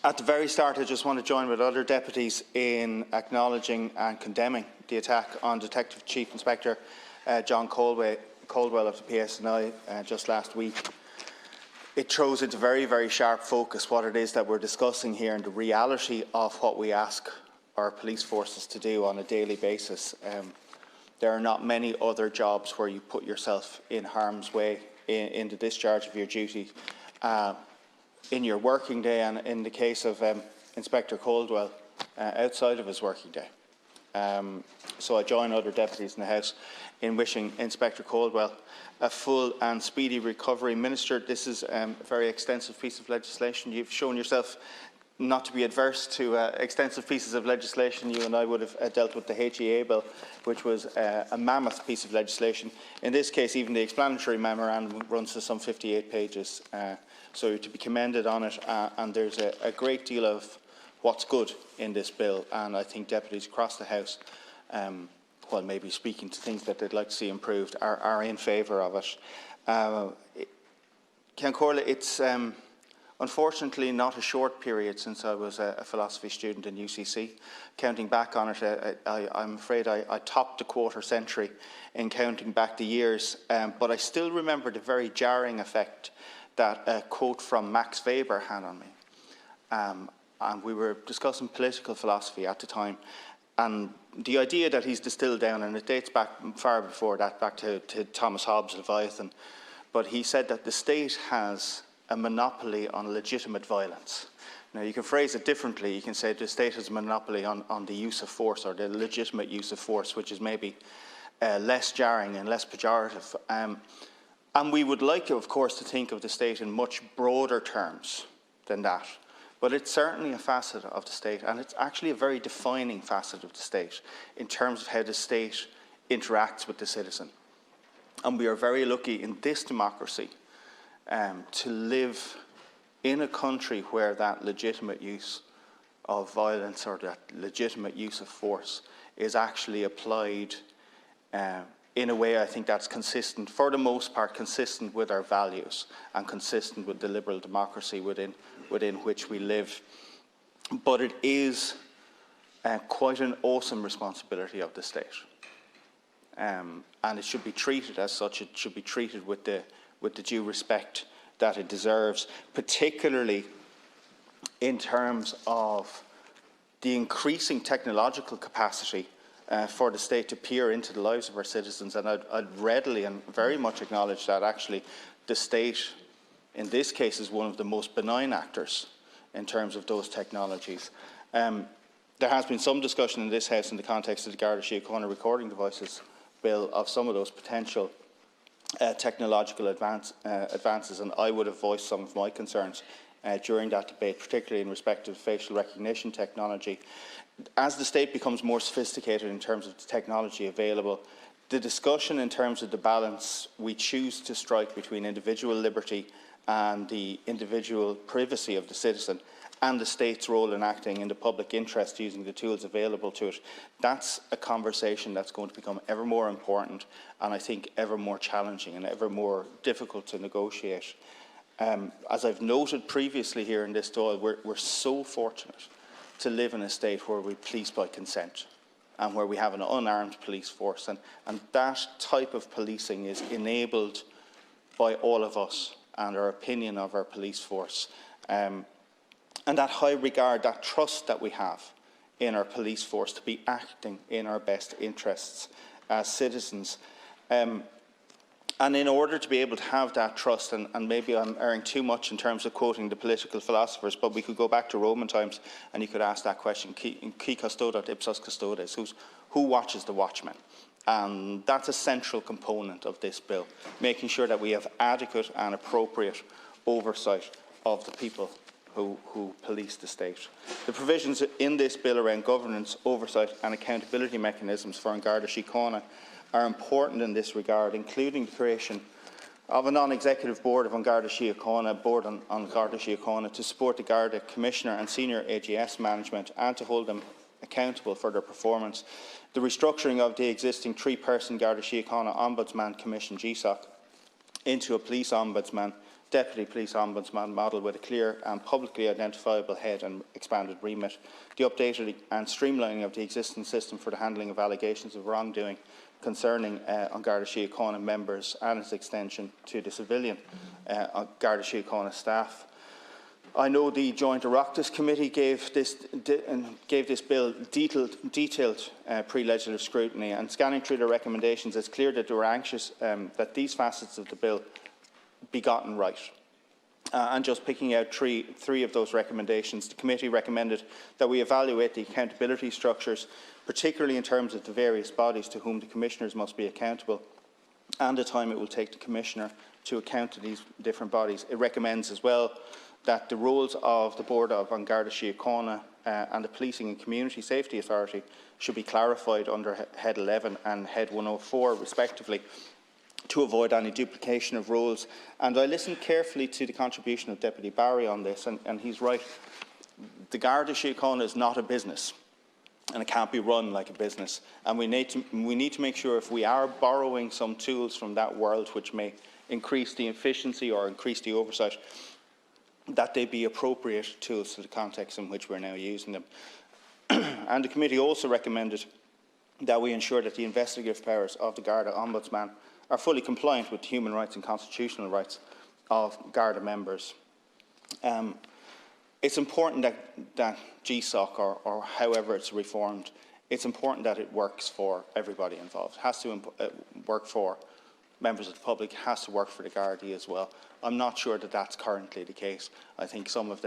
At the very start, I just want to join with other deputies in acknowledging and condemning the attack on Detective Chief Inspector John Caldwell of the PSNI just last week. It throws into very, very sharp focus what it is that we're discussing here and the reality of what we ask our police forces to do on a daily basis. There are not many other jobs where you put yourself in harm's way in the discharge of your duty in your working day, and in the case of Inspector Caldwell, outside of his working day. So I join other deputies in the House in wishing Inspector Caldwell a full and speedy recovery. Minister, this is a very extensive piece of legislation. You've shown yourself not to be adverse to extensive pieces of legislation. You and I would have dealt with the HEA bill, which was a mammoth piece of legislation. In this case, even the explanatory memorandum runs to some 58 pages. So you're to be commended on it, and there's a great deal of what's good in this bill, and I think deputies across the House, while maybe speaking to things that they'd like to see improved, are in favour of it. Cian Corley, it's unfortunately not a short period since I was a philosophy student in UCC. Counting back on it, I'm afraid I topped the quarter century in counting back the years, but I still remember the very jarring effect that a quote from Max Weber had on me. And we were discussing political philosophy at the time, and the idea that he's distilled down, and it dates back far before that, back to Thomas Hobbes' Leviathan, but he said that the state has a monopoly on legitimate violence. Now, you can phrase it differently. You can say the state has a monopoly on the use of force, or the legitimate use of force, which is maybe less jarring and less pejorative. And we would like, of course, to think of the state in much broader terms than that. But it's certainly a facet of the state, and it's actually a very defining facet of the state in terms of how the state interacts with the citizen. And we are very lucky in this democracy to live in a country where that legitimate use of violence or that legitimate use of force is actually applied in a way I think that's consistent, for the most part, consistent with our values and consistent with the liberal democracy within which we live. But it is quite an awesome responsibility of the state. And it should be treated as such. It should be treated with the due respect that it deserves, particularly in terms of the increasing technological capacity for the state to peer into the lives of our citizens. And I'd readily and very much acknowledge that actually the state, in this case, is one of the most benign actors in terms of those technologies. There has been some discussion in this House in the context of the Garda Síochána recording devices bill of some of those potential technological advances, and I would have voiced some of my concerns during that debate, particularly in respect of facial recognition technology. As the state becomes more sophisticated in terms of the technology available, the discussion in terms of the balance we choose to strike between individual liberty and the individual privacy of the citizen and the state's role in acting in the public interest using the tools available to it, that's a conversation that's going to become ever more important, and I think ever more challenging and ever more difficult to negotiate. As I've noted previously here in this Dáil, we're so fortunate to live in a state where we police by consent and where we have an unarmed police force, and that type of policing is enabled by all of us and our opinion of our police force. And that high regard, that trust that we have in our police force to be acting in our best interests as citizens. And in order to be able to have that trust, and maybe I'm erring too much in terms of quoting the political philosophers, but we could go back to Roman times and you could ask that question, qui custodet ipsos custodes, who watches the watchman? And that's a central component of this bill, making sure that we have adequate and appropriate oversight of the people who police the state. The provisions in this bill around governance, oversight and accountability mechanisms for An Garda Síochána are important in this regard, including the creation of a non-executive board of An Garda Síochána, board on Garda Síochána, to support the Garda Commissioner and senior AGS management and to hold them accountable for their performance. The restructuring of the existing three-person Garda Síochána Ombudsman Commission, GSOC, into a police ombudsman Deputy Police Ombudsman model with a clear and publicly identifiable head and expanded remit, the updated and streamlining of the existing system for the handling of allegations of wrongdoing concerning An Garda Síochána members and its extension to the civilian Garda Síochána staff. I know the Joint Oireachtas Committee gave this bill detailed pre-legislative scrutiny, and scanning through the recommendations, it's clear that they were anxious that these facets of the bill be gotten right. And just picking out three of those recommendations, the committee recommended that we evaluate the accountability structures, particularly in terms of the various bodies to whom the commissioners must be accountable, and the time it will take the commissioner to account to these different bodies. It recommends as well that the roles of the Board of An Garda Síochána and the Policing and Community Safety Authority should be clarified under Head 11 and Head 104 respectively, to avoid any duplication of roles. And I listened carefully to the contribution of Deputy Barry on this, and he's right. The Garda Síochána is not a business, and it can't be run like a business. And we need to make sure, if we are borrowing some tools from that world which may increase the efficiency or increase the oversight, that they be appropriate tools to the context in which we're now using them. And the committee also recommended that we ensure that the investigative powers of the Garda Ombudsman are fully compliant with the human rights and constitutional rights of Garda members. It's important that GSOC, or however it's reformed, it's important that it works for everybody involved. It has to work for members of the public, it has to work for the Gardaí as well. I'm not sure that that's currently the case. I think some of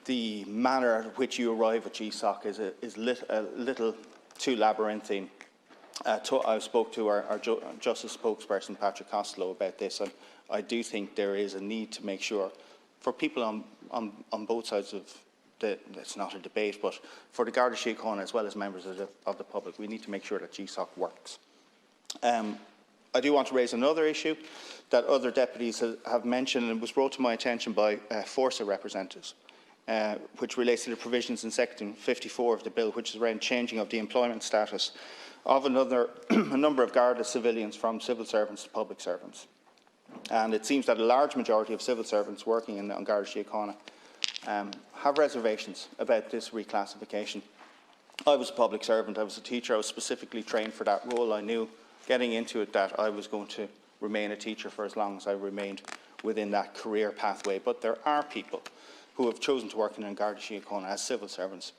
the manner at which you arrive at GSOC is a little too labyrinthine. I spoke to our Justice spokesperson, Patrick Costello, about this, and I do think there is a need to make sure, for people on both sides of it's not a debate, but for the Garda Síochána as well as members of the public, we need to make sure that GSOC works. I do want to raise another issue that other deputies have mentioned, and was brought to my attention by Forsa representatives, which relates to the provisions in Section 54 of the bill, which is around changing of the employment status of a number of Garda civilians from civil servants to public servants. And it seems that a large majority of civil servants working in An Garda Síochána have reservations about this reclassification. I was a public servant, I was a teacher, I was specifically trained for that role. I knew getting into it that I was going to remain a teacher for as long as I remained within that career pathway. But there are people who have chosen to work in An Garda Síochána as civil servants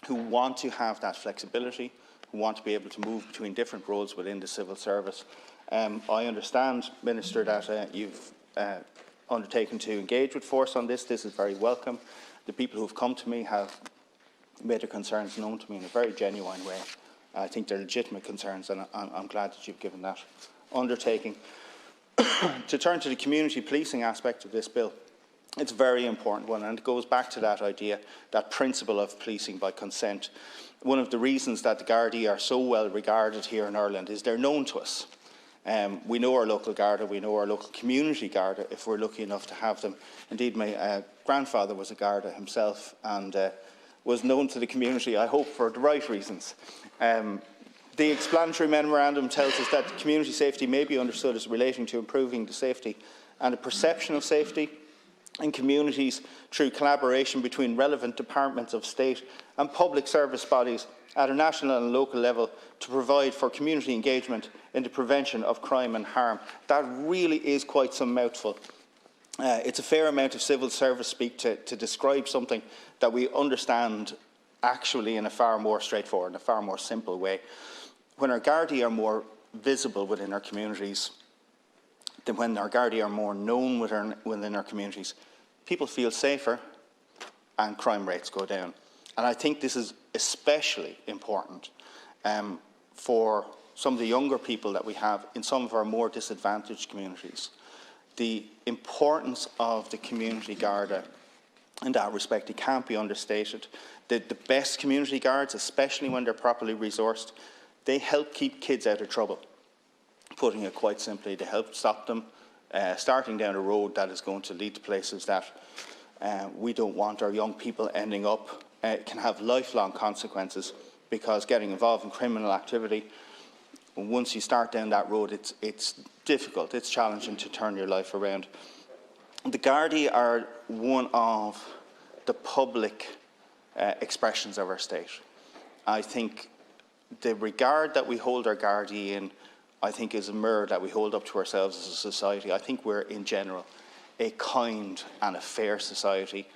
who want to have that flexibility, who want to be able to move between different roles within the civil service. I understand, Minister, that you've undertaken to engage with Force on this. This is very welcome. The people who have come to me have made their concerns known to me in a very genuine way. I think they're legitimate concerns, and I'm glad that you've given that undertaking. To turn to the community policing aspect of this bill, it's a very important one, and it goes back to that idea, that principle of policing by consent. One of the reasons that the Gardaí are so well regarded here in Ireland is they're known to us. We know our local Garda, we know our local community Garda, if we're lucky enough to have them. Indeed, my grandfather was a Garda himself, and was known to the community, I hope, for the right reasons. The explanatory memorandum tells us that community safety may be understood as relating to improving the safety and the perception of safety in communities through collaboration between relevant departments of state and public service bodies at a national and local level to provide for community engagement in the prevention of crime and harm. That really is quite some mouthful. It's a fair amount of civil service speak to describe something that we understand actually in a far more straightforward and a far more simple way. When our Gardaí are more visible within our communities, then when our Gardaí are more known within our communities, people feel safer and crime rates go down. And I think this is especially important for some of the younger people that we have in some of our more disadvantaged communities. The importance of the community Garda in that respect, it can't be understated. The best community guards, especially when they're properly resourced, they help keep kids out of trouble. Putting it quite simply, they help stop them starting down a road that is going to lead to places that we don't want our young people ending up. It can have lifelong consequences, because getting involved in criminal activity once you start down that road, it's difficult, it's challenging to turn your life around. The Gardaí are one of the public expressions of our state. I think the regard that we hold our Gardaí in, I think, is a mirror that we hold up to ourselves as a society. I think we're, in general, a kind and a fair society.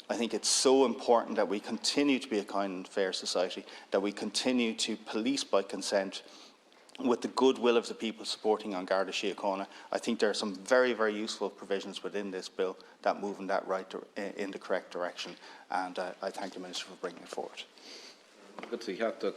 I think it's so important that we continue to be a kind and fair society, that we continue to police by consent with the goodwill of the people supporting An Garda Síochána. I think there are some very, very useful provisions within this bill that move in that in the correct direction, and I thank the Minister for bringing it forward. Good to have the